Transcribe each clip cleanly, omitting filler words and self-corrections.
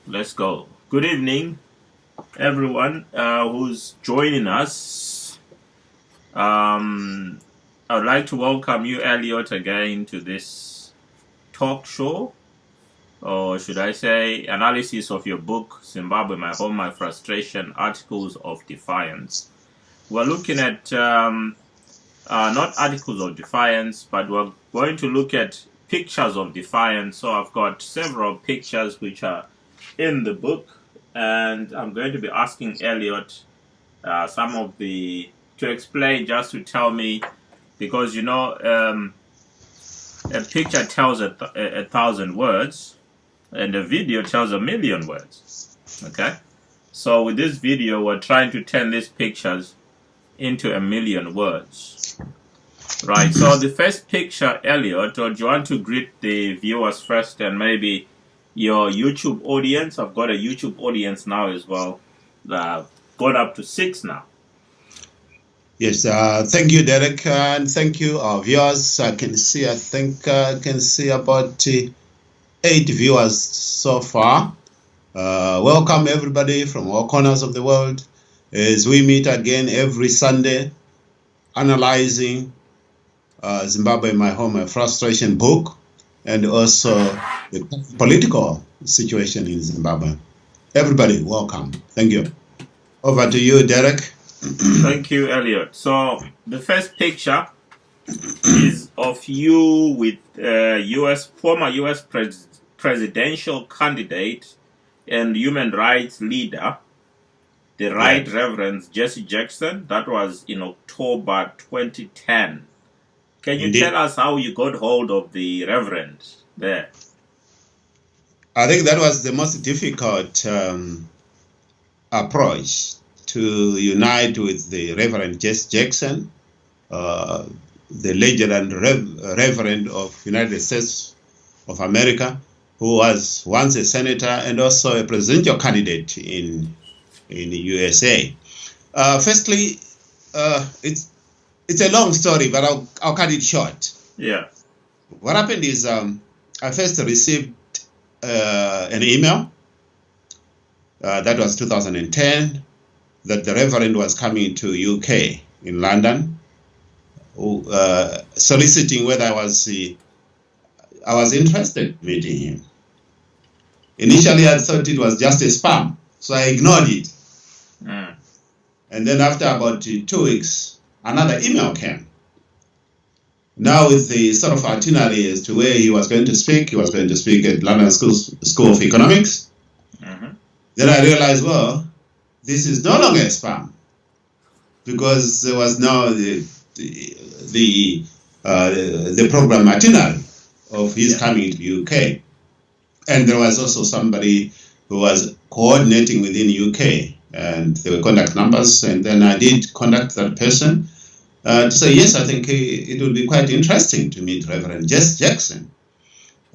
Let's go. Good evening, everyone who's joining us. I would like to welcome you, Elliot, again to this talk show, or should I say, analysis of your book, Zimbabwe, My Home, My Frustration, Articles of Defiance. We're looking at not articles of defiance, but we're going to look at pictures of defiance. So I've got several pictures which are in the book, and I'm going to be asking Elliot some of to explain, just to tell me, because a picture tells a thousand words, and a video tells a million words. Okay, so with this video, we're trying to turn these pictures into a million words. Right, so the first picture, Elliot, or do you want to greet the viewers first and maybe your YouTube audience? I've got a YouTube audience now as well. Got up to 6 now. Yes, thank you, Derek, and thank you, our viewers. I can see about 8 viewers so far. Welcome, everybody from all corners of the world, as we meet again every Sunday, analyzing Zimbabwe, My Home, My Frustration book, and also the political situation in Zimbabwe. Everybody, welcome. Thank you. Over to you, Derek. Thank you, Elliot. So the first picture is of you with former U.S. presidential candidate and human rights leader, the Right Reverend Jesse Jackson. That was in October 2010. Can you tell us how you got hold of the Reverend there? I think that was the most difficult approach, to unite with the Reverend Jesse Jackson, the legendary Reverend of United States of America, who was once a senator and also a presidential candidate in the USA. Firstly, it's a long story, but I'll cut it short. Yeah. What happened is I first received an email. That was 2010. That the Reverend was coming to UK in London, soliciting whether I was interested in meeting him. Initially, I thought it was just a spam, so I ignored it. And then after about 2 weeks, another email came. Now with the sort of itinerary as to where he was going to speak. He was going to speak at London School of Economics. Then I realized, well, this is no longer a spam, because there was now the program itinerary of his coming to UK, and there was also somebody who was coordinating within UK, and there were contact numbers, and then I did contact that person to say, yes, I think it would be quite interesting to meet Reverend Jesse Jackson.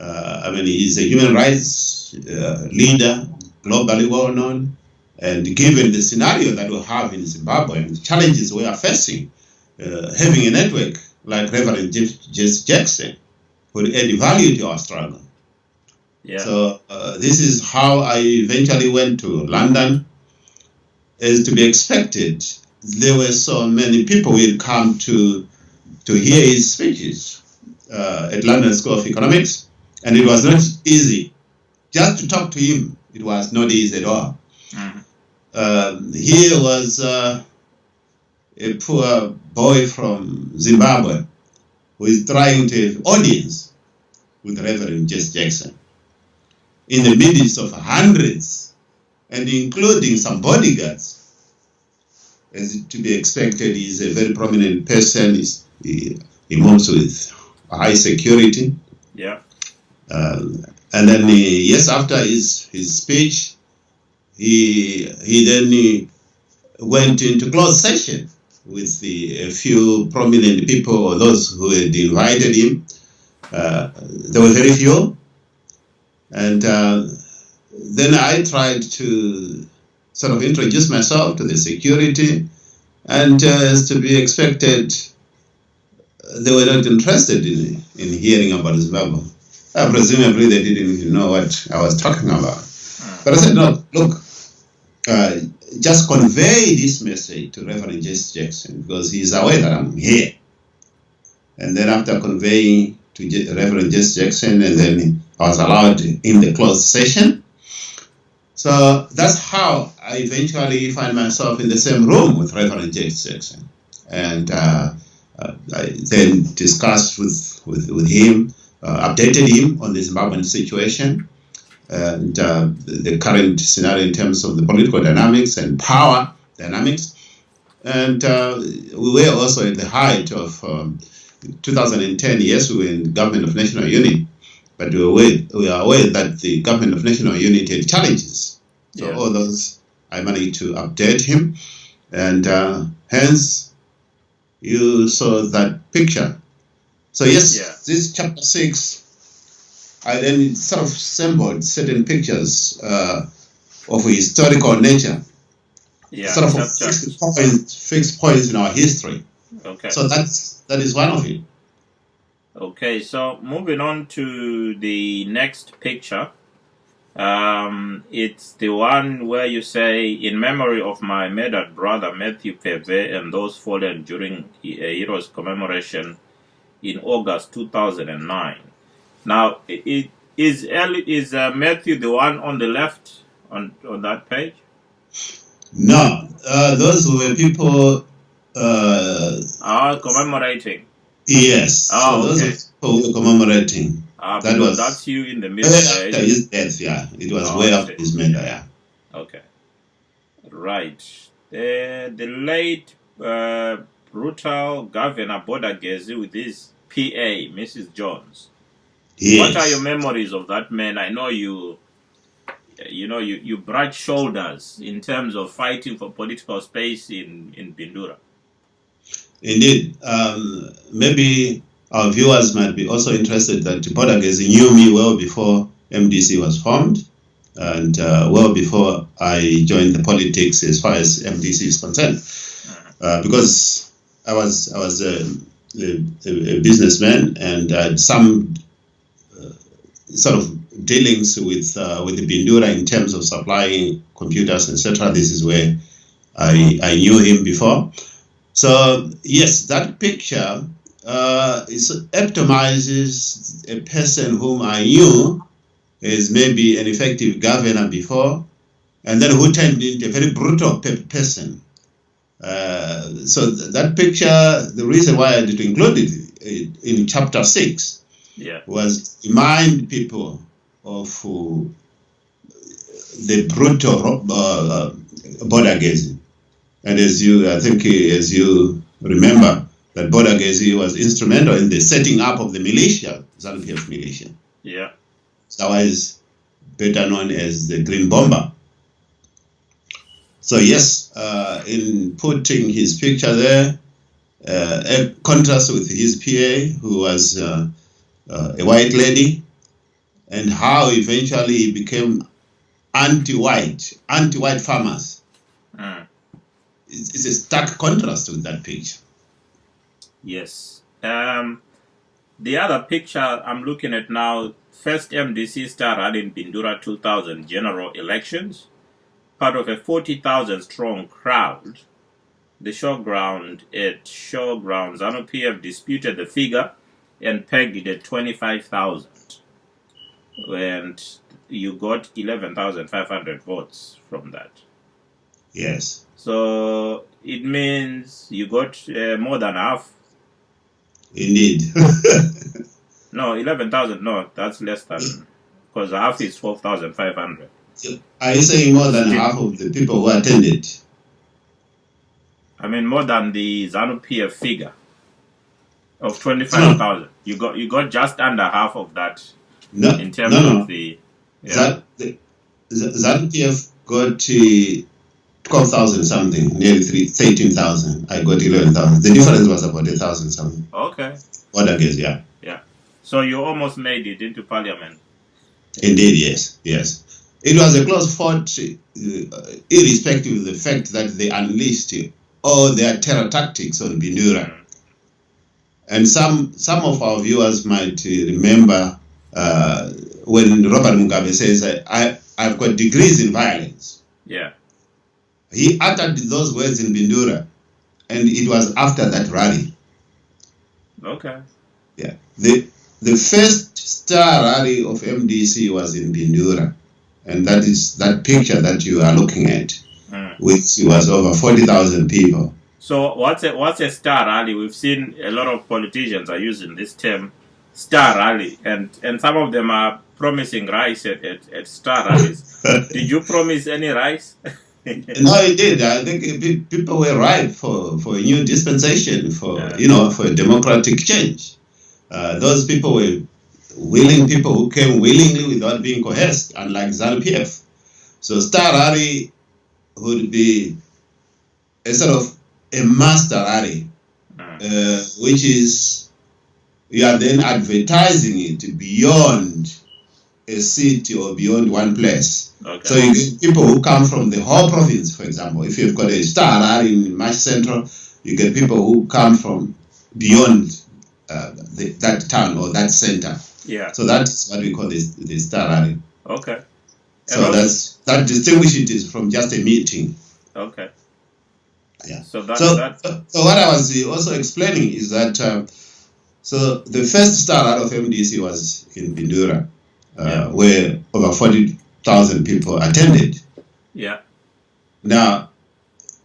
I mean, he's a human rights leader, globally well known. And given the scenario that we have in Zimbabwe and the challenges we are facing, having a network like Reverend Jesse Jackson would add value to our struggle. Yeah. So this is how I eventually went to London. As to be expected, there were so many people who had come to hear his speeches at London School of Economics, and it was not easy. Just to talk to him, it was not easy at all. He was a poor boy from Zimbabwe who is trying to have audience with Reverend Jesse Jackson in the midst of hundreds, and including some bodyguards. As to be expected, he's a very prominent person. He moves with high security. Yeah. And then, yes, after his speech, he then went into closed session with a few prominent people, or those who had invited him. There were very few. And then I tried to sort of introduce myself to the security, and as to be expected, they were not interested in hearing about Zimbabwe. Presumably they didn't even know what I was talking about. But I said, no, look, just convey this message to Reverend Jesse Jackson because he's aware that I'm here. And then after conveying to Reverend Jesse Jackson, and then I was allowed in the closed session. So that's how I eventually find myself in the same room with Reverend Jesse Jackson. And I then discussed with him, updated him on the Zimbabwean situation and the current scenario in terms of the political dynamics and power dynamics. And we were also at the height of 2010. Yes, we were in government of national unity, but we are aware that the government of national unity had challenges. So all those, I managed to update him, and hence you saw that picture. So yes, this chapter 6, I then sort of assembled certain pictures of a historical nature, sort of fixed points in our history. Okay. So that is one of it. Okay, so moving on to the next picture. It's the one where you say, in memory of my murdered brother Matthew Pfebve and those fallen during a hero's commemoration in August 2009. Now, is Matthew the one on the left on that page? No, those were people commemorating. Yes. Oh, so those okay. were commemorating. That's you in the middle. After his death, yeah. It was way after his murder, yeah. Okay. Right. The late brutal Governor Bodagezi with his PA, Mrs. Jones. Yes. What are your memories of that man? I know you brushed shoulders in terms of fighting for political space in Bindura. Indeed. Maybe our viewers might be also interested that Bodagezi knew me well before MDC was formed, and well before I joined the politics as far as MDC is concerned, because I was a businessman and had some sort of dealings with the Bindura in terms of supplying computers, etc. This is where I knew him before. So yes, that picture epitomizes a person whom I knew as maybe an effective governor before, and then who turned into a very brutal person. So that picture, the reason why I did include it in chapter 6 was to remind people of the brutal Bodagezi. And as you remember, that Bodagezi was instrumental in the setting up of the militia, ZANU-PF militia. Yeah. Otherwise better known as the Green Bomber. So yes, in putting his picture there, a contrast with his PA, who was a white lady, and how eventually he became anti-white farmers. It's a stark contrast with that picture. Yes. The other picture I'm looking at now, first MDC star running Bindura 2000 general elections, part of a 40,000 strong crowd. The showground ZANU-PF disputed the figure and pegged it at 25,000. And you got 11,500 votes from that. Yes. So it means you got more than half. Indeed. No, 11,000. No, that's less than, because half is 12,500. Are you saying more than half of the people who attended? I mean, more than the ZANU-PF figure of 25,000. You got just under half of that. No, in terms of the ZANU-PF got 12,000 something, nearly 13,000. I got 11,000. The difference was about 1,000 something. Okay. What I guess, yeah. Yeah. So you almost made it into parliament. Indeed, yes. It was a close fought, irrespective of the fact that they unleashed all their terror tactics on Bindura. And some of our viewers might remember when Robert Mugabe says, I've got degrees in violence. Yeah. He uttered those words in Bindura, and it was after that rally. Okay. Yeah. The first star rally of MDC was in Bindura, and that is that picture that you are looking at, which was over 40,000 people. So what's a star rally? We've seen a lot of politicians are using this term, star rally, and some of them are promising rice at star rallies. Did you promise any rice? No, it did. I think people were ripe for a new dispensation, for a democratic change. Those people were willing people who came willingly without being coerced, unlike ZANU-PF. So Star Rally would be a sort of a master rally, which is, you are then advertising it beyond a city or beyond one place. Okay. So you get people who come from the whole province, for example. If you've got a Star Rally in March Central, you get people who come from beyond that town or that center. Yeah. So that's what we call the Star Rally. Okay. So that distinguishes it from just a meeting. Okay. Yeah. So what I was also explaining is that so the first Star Rally of MDC was in Bindura, where over 40,000 people attended. Yeah. Now,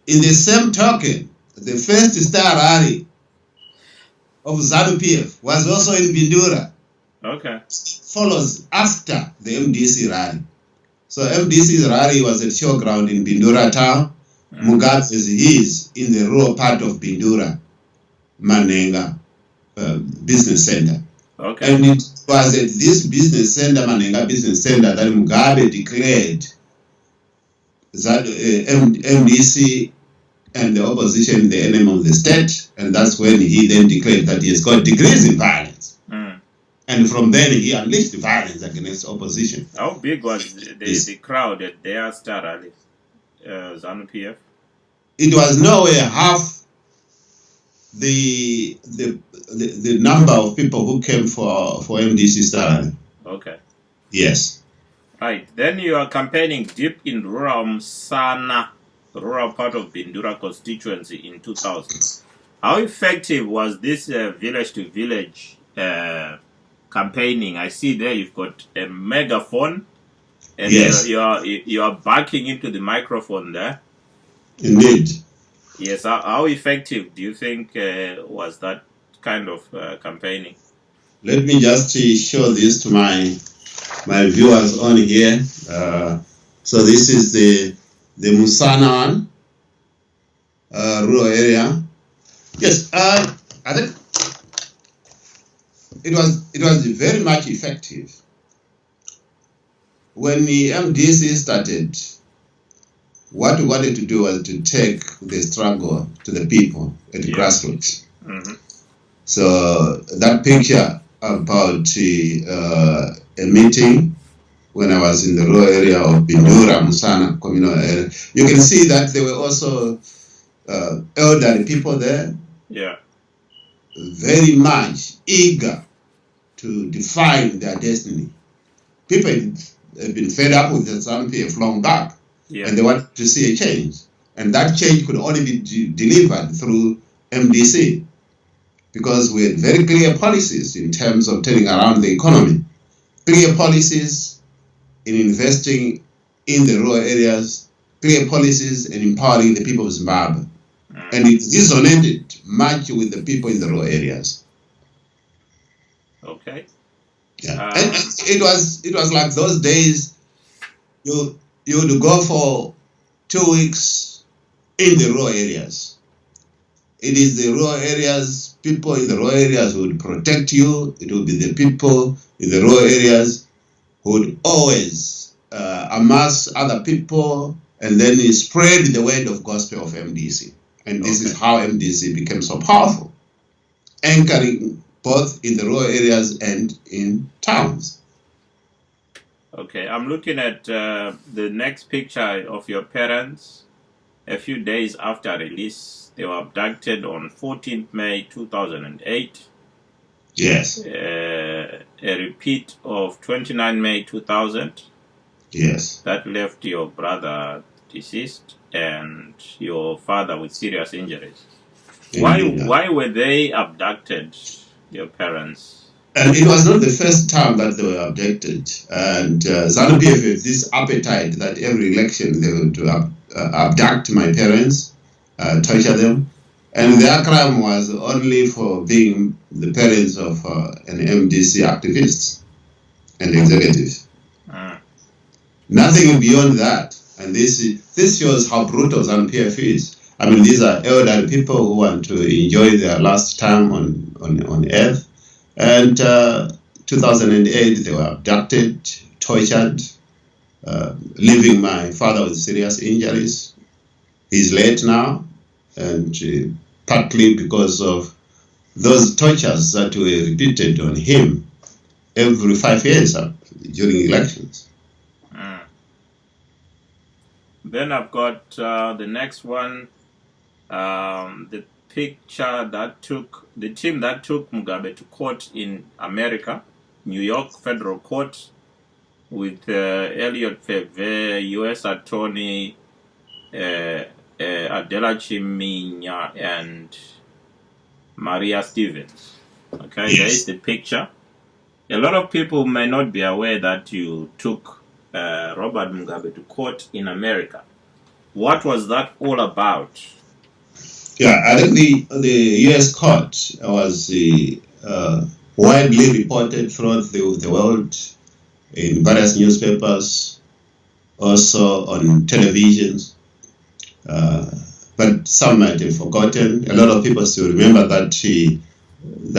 in the same token, the first Star Rally of ZANU-PF was also in Bindura. Okay. Follows after the MDC rally. So MDC's rally was at showground in Bindura town. Mugabe is in the rural part of Bindura, Manenga business center. Okay. And it was at this business center, Manenga business center, that Mugabe declared that MDC and the opposition the enemy of the state, and that's when he then declared that he has got degrees in violence. And from then he unleashed violence against opposition. How big was the crowd at their Star Rally, ZANU-PF? It was nowhere half the number of people who came for MDC Star Rally. Okay. Yes. Right. Then you are campaigning deep in rural Msana, rural part of Bindura constituency in 2000. How effective was this village-to-village campaigning? I see there you've got a megaphone, and yes, you are backing into the microphone there. Indeed. Yes. How effective do you think was that kind of campaigning? Let me just show this to my viewers on here. So this is the Musana one, rural area. Yes, I think it was very much effective. When the MDC started, what we wanted to do was to take the struggle to the people at the grassroots. So that picture about a meeting when I was in the rural area of Bindura, Musana communal area, you can see that there were also elderly people there. Yeah. Very much eager to define their destiny. People have been fed up with the ZANU-PF long back, and they wanted to see a change. And that change could only be delivered through MDC, because we had very clear policies in terms of turning around the economy, clear policies in investing in the rural areas, clear policies in empowering the people of Zimbabwe. And it resonated much with the people in the rural areas. Okay. Yeah. And it was like those days you would go for 2 weeks in the rural areas. It is the rural areas, people in the rural areas who would protect you. It would be the people in the rural areas who would always amass other people and then spread the word of gospel of MDC. And this is how MDC became so powerful, anchoring both in the rural areas and in towns. Okay, I'm looking at the next picture of your parents. A few days after release, they were abducted on 14th May 2008. Yes. A repeat of 29 May 2000. Yes. That left your brother deceased and your father with serious injuries. Indeed. Why were they abducted, your parents? And it was not the first time that they were abducted. And ZANU-PF had this appetite that every election they would abduct my parents, torture them. And their crime was only for being the parents of an MDC activist and executive. Nothing beyond that. And this shows how brutal ZANU-PF is. I mean, these are elderly people who want to enjoy their last time on earth. And 2008, they were abducted, tortured, leaving my father with serious injuries. He's late now, and partly because of those tortures that were repeated on him every 5 years during elections. Then I've got the next one, the picture that took the team that took Mugabe to court in America, New York Federal Court, with Elliot Pfebve, US Attorney Adela Chiminya, and Maria Stevens. Okay, Yes. There is the picture. A lot of people may not be aware that you took Robert Mugabe to court in America. What was that all about? Yeah, I think the US court was widely reported throughout the world in various newspapers, also on televisions. But some might have forgotten. A lot of people still remember that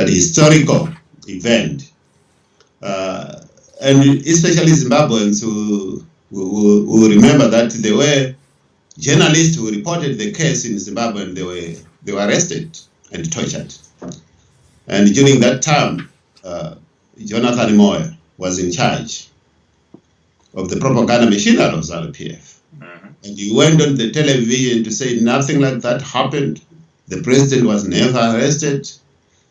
historical event. And especially Zimbabweans who remember that there were journalists who reported the case in Zimbabwe, and they were arrested and tortured. And during that time, Jonathan Moore was in charge of the propaganda machinery of ZANU-PF. And he went on the television to say nothing like that happened. The president was never arrested,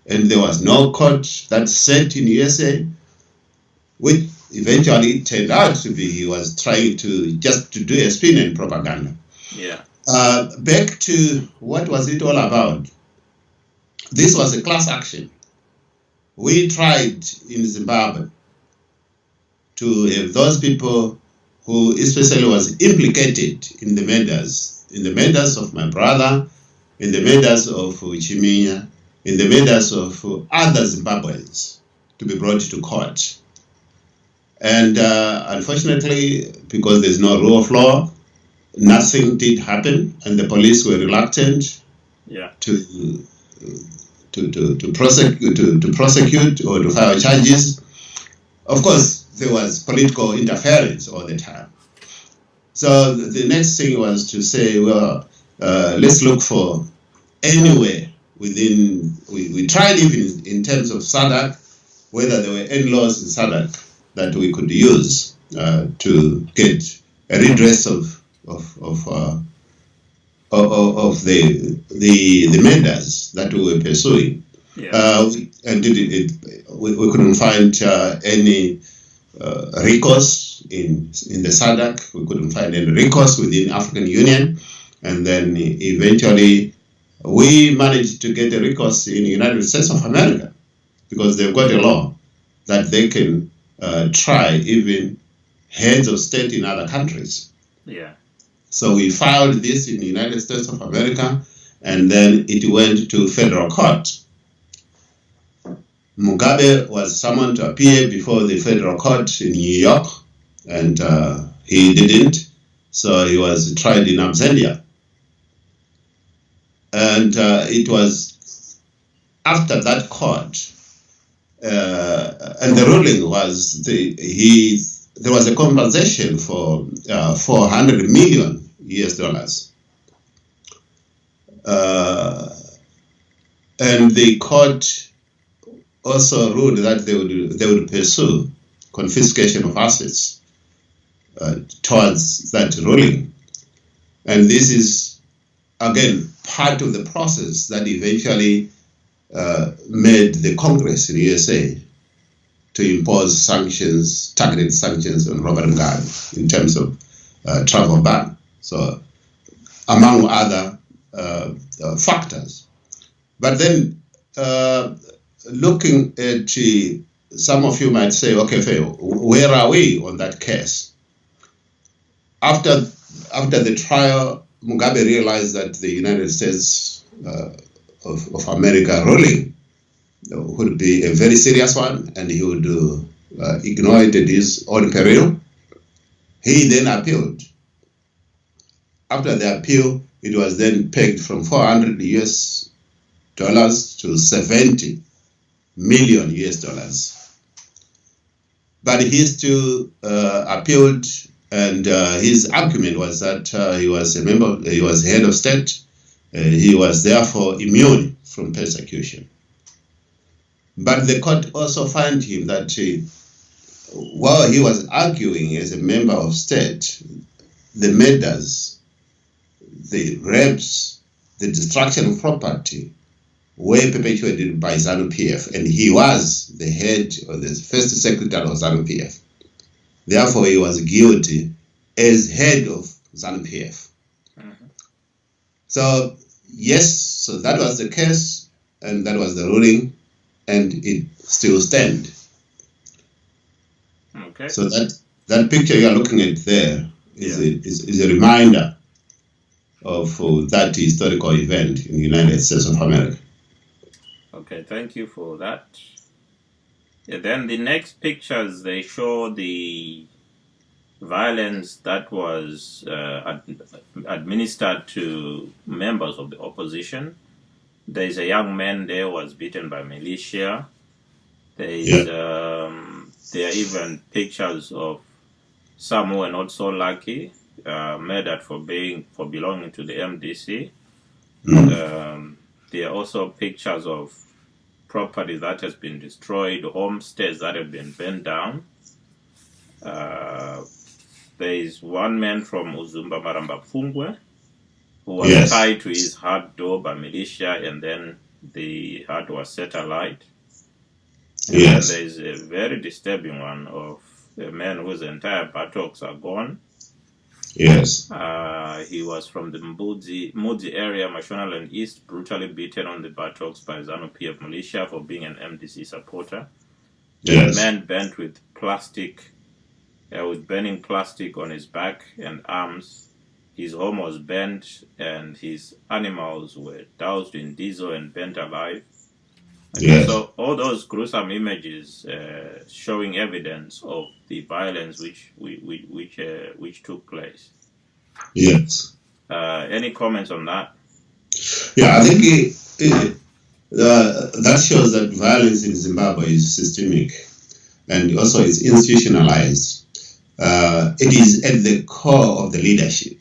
and there was no court that set in USA, which eventually turned out to be he was trying to do a spin and propaganda. Yeah. Back to what was it all about? This was a class action. We tried in Zimbabwe to have those people who especially was implicated in the murders of my brother, in the murders of Chiminya, in the murders of other Zimbabweans, to be brought to court. And unfortunately, because there's no rule of law, nothing did happen, and the police were reluctant to prosecute or to file charges. Of course, there was political interference all the time. So the next thing was to say, well, let's look for anywhere within. We tried even in terms of SADC, whether there were any laws in SADC that we could use to get a redress of the murders that we were pursuing. And we couldn't find any recourse in the SADC. We couldn't find any recourse within African Union. And then eventually we managed to get a recourse in the United States of America, because they've got a law that they can try even heads of state in other countries. Yeah. So we filed this in the United States of America, and then it went to federal court. Mugabe was summoned to appear before the federal court in New York, and he didn't, so he was tried in absentia. And it was after that court, and the ruling was there was a compensation for $400 million. And the court also ruled that they would pursue confiscation of assets towards that ruling. And this is, again, part of the process that eventually made the Congress in the USA to impose sanctions, targeted sanctions on Robert Mugabe in terms of travel ban. So, among other factors. But then, looking at some of you might say, okay, where are we on that case? After the trial, Mugabe realized that the United States of America ruling would be a very serious one, and he would ignore it at his own peril. He then appealed. After the appeal, it was then pegged from $400 US to 70 million US. But he still appealed, and his argument was that he was a member, he was head of state, he was therefore immune from persecution. But the court also found him that while he was arguing as a member of state, the murders, the rapes, the destruction of property were perpetuated by ZANU-PF, and he was the head or the first secretary of ZANU-PF. Therefore, he was guilty as head of ZANU-PF. Mm-hmm. So, yes, so that was the case, and that was the ruling, and it still stands. Okay. So that picture you are looking at there is a reminder of that historical event in the United States of America. Okay, thank you for that. Yeah, then the next pictures, they show the violence that was administered to members of the opposition. There is a young man there who was beaten by militia. There are even pictures of some who were not so lucky, murdered for belonging to the MDC. There are also pictures of property that has been destroyed, homesteads that have been burned down. There is one man from Uzumba Maramba Pfebve who was tied to his hut door by militia, and then the hut was set alight. And then there is a very disturbing one of a man whose entire buttocks are gone. Yes. He was from the Mudzi area, Mashonaland East, brutally beaten on the buttocks by ZANU-PF militia for being an MDC supporter. Yes. The man burnt with burning plastic on his back and arms. His home was burnt, and his animals were doused in diesel and burnt alive. Yes. So all those gruesome images showing evidence of the violence which took place. Yes. Any comments on that? Yeah, I think that shows that violence in Zimbabwe is systemic and also is institutionalized. It is at the core of the leadership.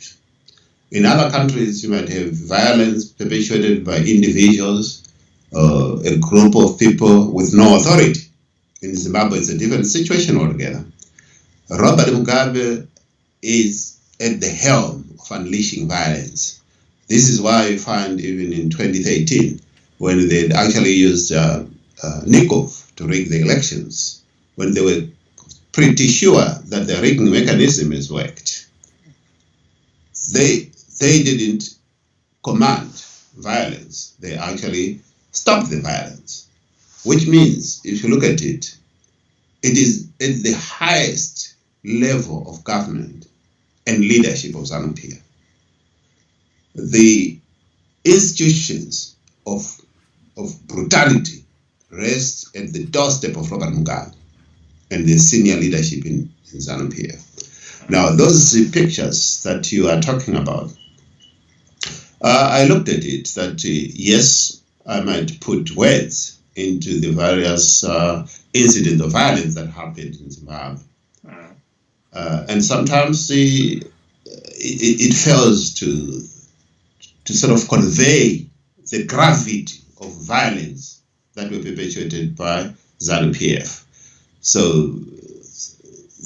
In other countries, you might have violence perpetuated by individuals, a group of people with no authority. In Zimbabwe, it's a different situation altogether. Robert Mugabe is at the helm of unleashing violence. This is why you find even in 2013, when they actually used Nikov to rig the elections, when they were pretty sure that the rigging mechanism has worked, they didn't command violence. They actually stopped the violence, which means, if you look at it, it is at the highest level of government and leadership of ZANU-PF. The institutions of brutality rest at the doorstep of Robert Mugabe and the senior leadership in ZANU-PF. Now, those pictures that you are talking about, I looked at it that, yes, I might put words into the various incidents of violence that happened in Zimbabwe. And sometimes it fails to sort of convey the gravity of violence that were perpetuated by ZANU-PF. So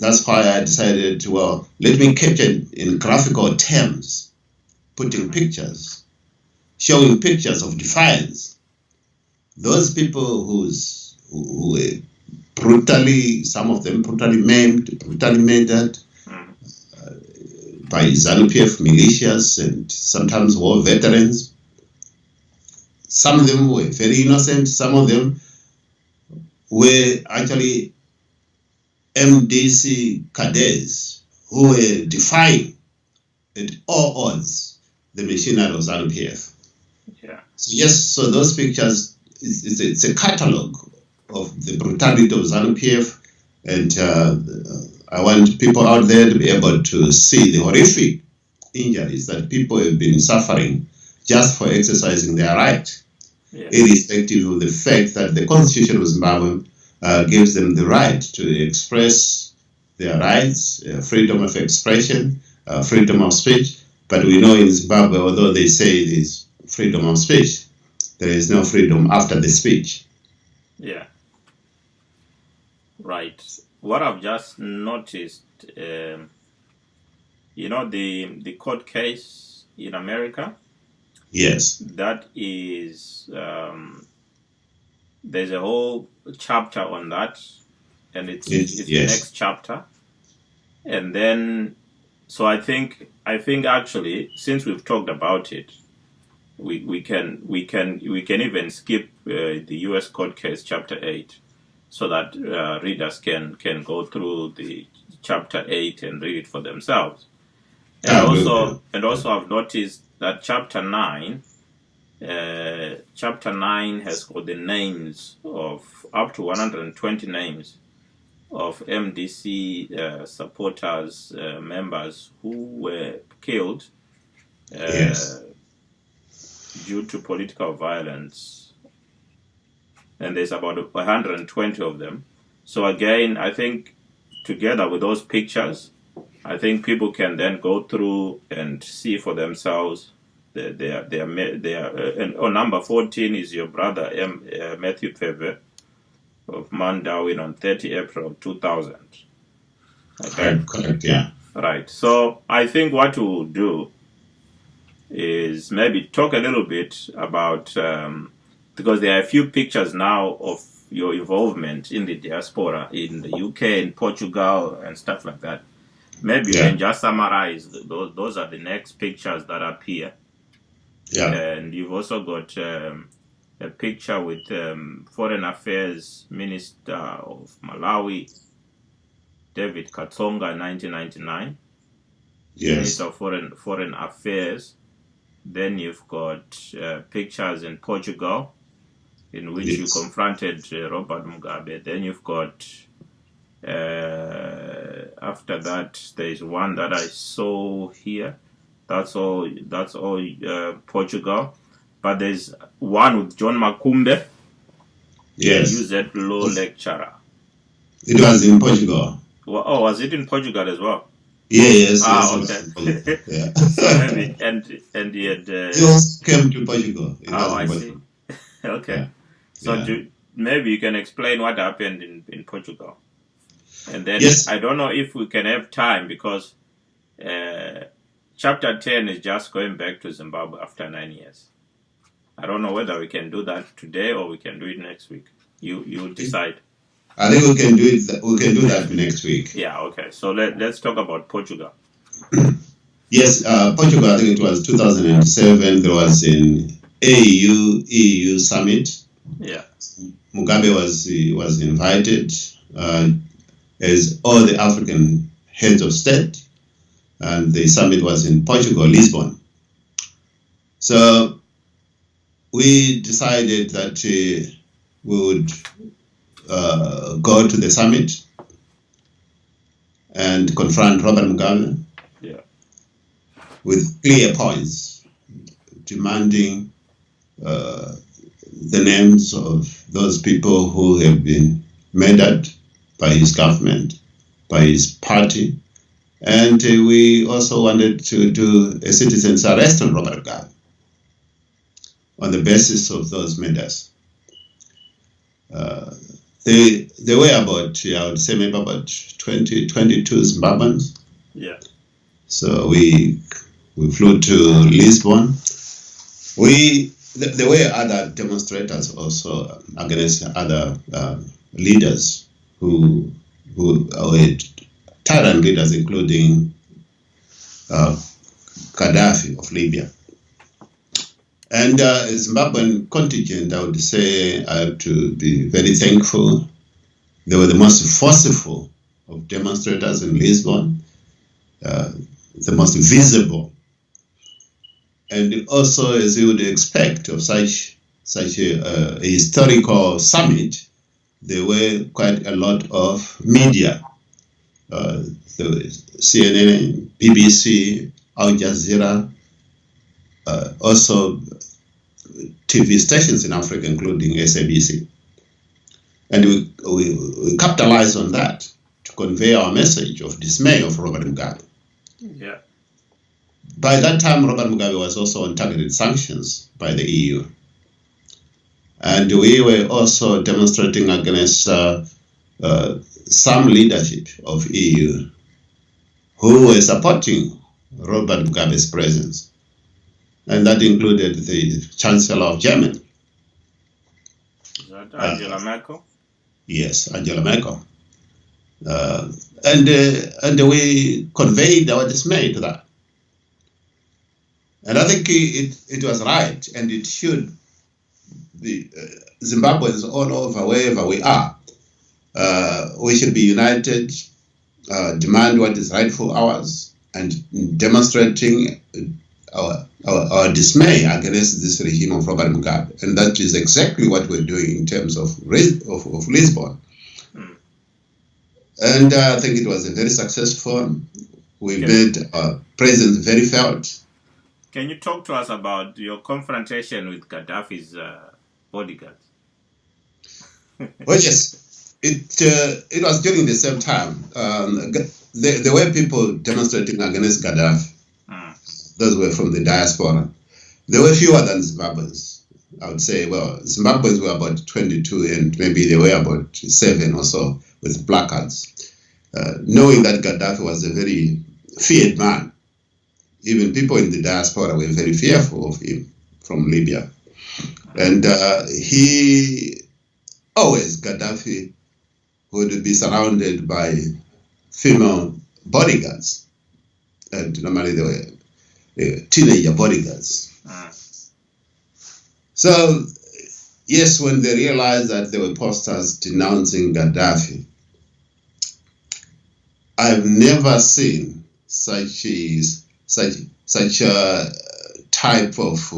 that's why I decided, well, let me capture in graphical terms, putting pictures, showing pictures of defiance. Those people who were brutally, some of them brutally maimed, brutally murdered by ZANU-PF militias and sometimes war veterans. Some of them were very innocent. Some of them were actually MDC cadets who were defying at all odds the machinery of ZANU-PF. Yeah. So yes, so those pictures, it's a catalogue of the brutality of ZANU-PF, and I want people out there to be able to see the horrific injuries that people have been suffering just for exercising their right, irrespective of the fact that the Constitution of Zimbabwe gives them the right to express their rights, freedom of expression, freedom of speech. But we know in Zimbabwe, although they say there's freedom of speech, there is no freedom after the speech. Yeah. Right. What I've just noticed, you know, the court case in America? Yes. That is, there's a whole chapter on that, and it's yes. The next chapter. And then, so I think actually, since we've talked about it, we can even skip the U.S. court case chapter 8, so that readers can go through the chapter 8 and read it for themselves. And also I've noticed that chapter 9 has got the names of up to 120 names of MDC supporters, members who were killed due to political violence. And there's about 120 of them. So again, I think together with those pictures, I think people can then go through and see for themselves. And number 14 is your brother Matthew Pfebve of Mondavi on 30 April 2000. Okay, correct. Yeah. Right. So I think what we'll do is maybe talk a little bit about because there are a few pictures now of your involvement in the diaspora in the UK and Portugal and stuff like that. Maybe you can just summarize those are the next pictures that appear. Yeah. And you've also got a picture with Foreign Affairs Minister of Malawi, David Katsonga, in 1999. Yes. Minister of Foreign Affairs. Then you've got pictures in Portugal, in which you confronted Robert Mugabe. Then you've got, after that, there's one that I saw here. That's all Portugal. But there's one with John Makumbe. Yes. UZ law lecturer. It was in Portugal. Well, oh, was it in Portugal as well? Yes. Okay. Yeah. So maybe, and he had... he also came to Portugal. I see. Okay. Yeah. So maybe you can explain what happened in Portugal. And then I don't know if we can have time because chapter 10 is just going back to Zimbabwe after 9 years. I don't know whether we can do that today or we can do it next week. You decide. I think we can do it. We can do that next week. Yeah. Okay. So let's talk about Portugal. Yes, Portugal. I think it was 2007. There was an EU summit. Yeah. Mugabe was invited, as all the African heads of state, and the summit was in Portugal, Lisbon. So we decided that we would go to the summit and confront Robert Mugabe with clear points, demanding the names of those people who have been murdered by his government, by his party, and we also wanted to do a citizen's arrest on Robert Mugabe on the basis of those murders. There were about, I would say maybe about 22 Zimbabweans. Yeah. So we flew to Lisbon. There were other demonstrators also against other leaders who were tyrant leaders, including Gaddafi of Libya. And Zimbabwean contingent, I would say, I have to be very thankful. They were the most forceful of demonstrators in Lisbon, the most visible. And also, as you would expect of such a historical summit, there were quite a lot of media. The CNN, BBC, Al Jazeera, also TV stations in Africa, including SABC. And we capitalized on that to convey our message of dismay of Robert Mugabe. Yeah. By that time, Robert Mugabe was also on targeted sanctions by the EU. And we were also demonstrating against some leadership of EU who were supporting Robert Mugabe's presence. And that included the Chancellor of Germany. Is that Angela Merkel? Yes, Angela Merkel. And we conveyed our dismay to that. And I think it was right, and it should be Zimbabweans all over, wherever we are. We should be united, demand what is rightful ours, and demonstrating our dismay against this regime of Robert Mugabe. And that is exactly what we're doing in terms of Lisbon. And I think it was a very successful. We made our presence very felt. Can you talk to us about your confrontation with Gaddafi's bodyguards? Well, yes, it was during the same time. There were people demonstrating against Gaddafi. Those were from the diaspora. There were fewer than Zimbabweans. I would say, well, Zimbabweans were about 22, and maybe there were about 7 or so with placards, knowing that Gaddafi was a very feared man. Even people in the diaspora were very fearful of him from Libya. And Gaddafi would be surrounded by female bodyguards. And normally they were teenager bodyguards. So, yes, when they realized that there were posters denouncing Gaddafi, I've never seen such a type of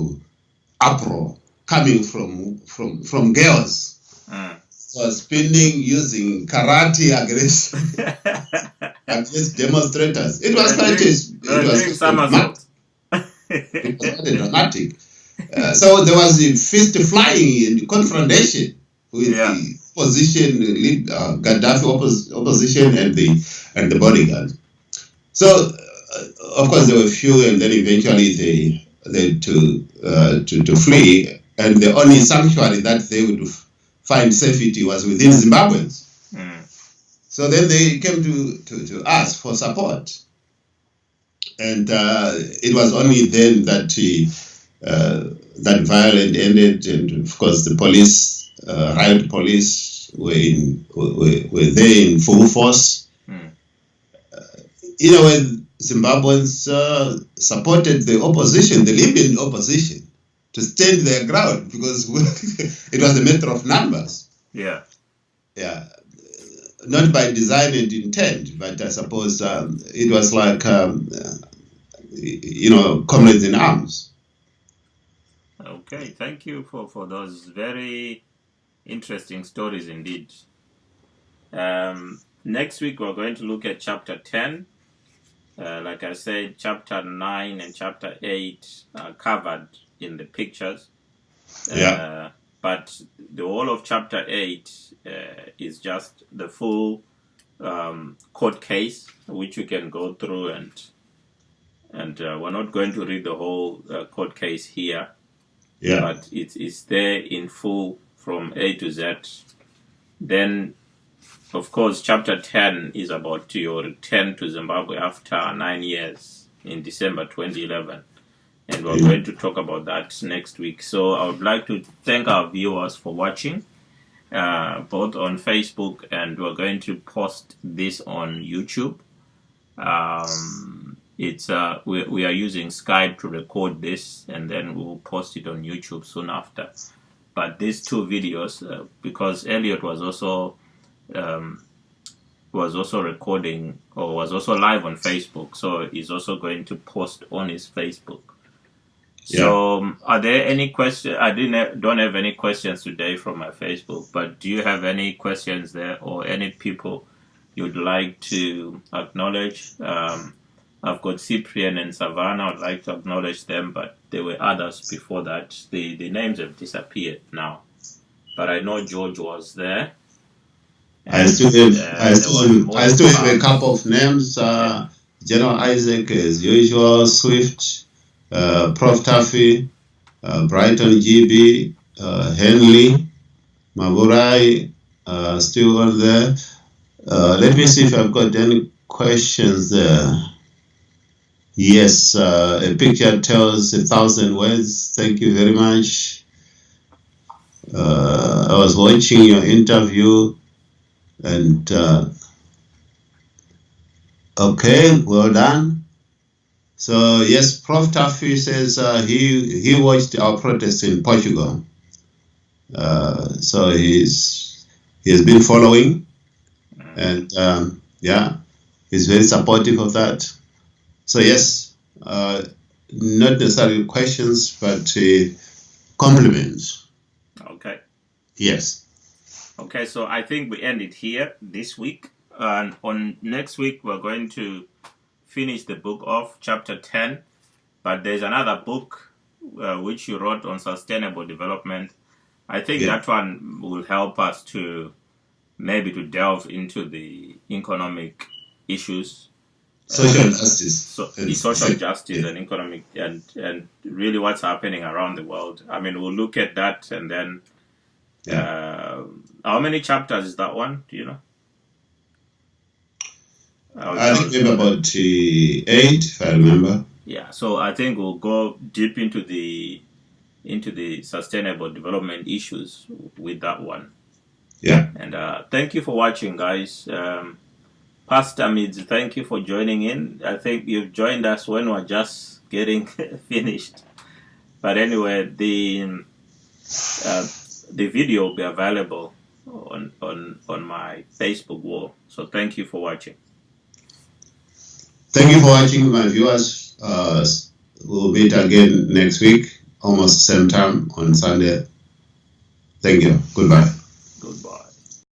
uproar coming from girls. Spinning, using karate against demonstrators. It was quite dramatic. So there was a fist flying and confrontation with the opposition, Gaddafi opposition and the bodyguard. So of course there were few, and then eventually they to flee, and the only sanctuary that they would find safety was within Zimbabweans. So then they came to us for support, and it was only then that that violence ended, and of course the police, riot police, were there in full force. When Zimbabweans supported the opposition, the Libyan opposition, to stand their ground, because it was a matter of numbers. Yeah. Not by design and intent, but I suppose it was like, comrades in arms. Okay, thank you for those very interesting stories indeed. Next week we're going to look at chapter 10. Like I said, chapter 9 and chapter 8 are covered in the pictures. But the whole of chapter 8 is just the full court case, which you can go through, and we're not going to read the whole court case here. But it's there in full from A to Z. Then, of course, chapter 10 is about your return to Zimbabwe after 9 years in December 2011. And we're going to talk about that next week. So I would like to thank our viewers for watching. both on Facebook, and we're going to post this on YouTube. It's we are using Skype to record this, and then we'll post it on YouTube soon after. But these two videos, because Elliot was also recording, or was also live on Facebook, so he's also going to post on his Facebook. Yeah. So, are there any questions? I don't have any questions today from my Facebook, but do you have any questions there, or any people you'd like to acknowledge? I've got Cyprian and Savannah. I'd like to acknowledge them, but there were others before that. The names have disappeared now, but I know George was there. I still have a couple of names. General Isaac, as usual, Swift, Prof. Taffy, Brighton GB, Henley, Maburai, still on there. Let me see if I've got any questions there. Yes, a picture tells 1,000 words. Thank you very much. I was watching your interview, and okay, well done. So yes, Prof. Taffy says he watched our protests in Portugal. So he's been following, and yeah, he's very supportive of that. So yes, not necessarily questions, but compliments. Okay. Yes. Okay, so I think we end it here this week, and on next week we're going to finish the book of chapter 10, but there's another book which you wrote on sustainable development. I think that one will help us to maybe to delve into the economic issues, social justice, social justice and economic, and really what's happening around the world. I mean, we'll look at that, and then how many chapters is that one? Do you know? I think maybe about 8, if I remember. Yeah, so I think we'll go deep into the sustainable development issues with that one. Yeah. And thank you for watching, guys. Pastor Mids, thank you for joining in. I think you've joined us when we're just getting finished. But anyway, the video will be available on my Facebook wall. So thank you for watching. Thank you for watching, my viewers. We'll meet again next week, almost same time on Sunday. Thank you. Goodbye. Goodbye.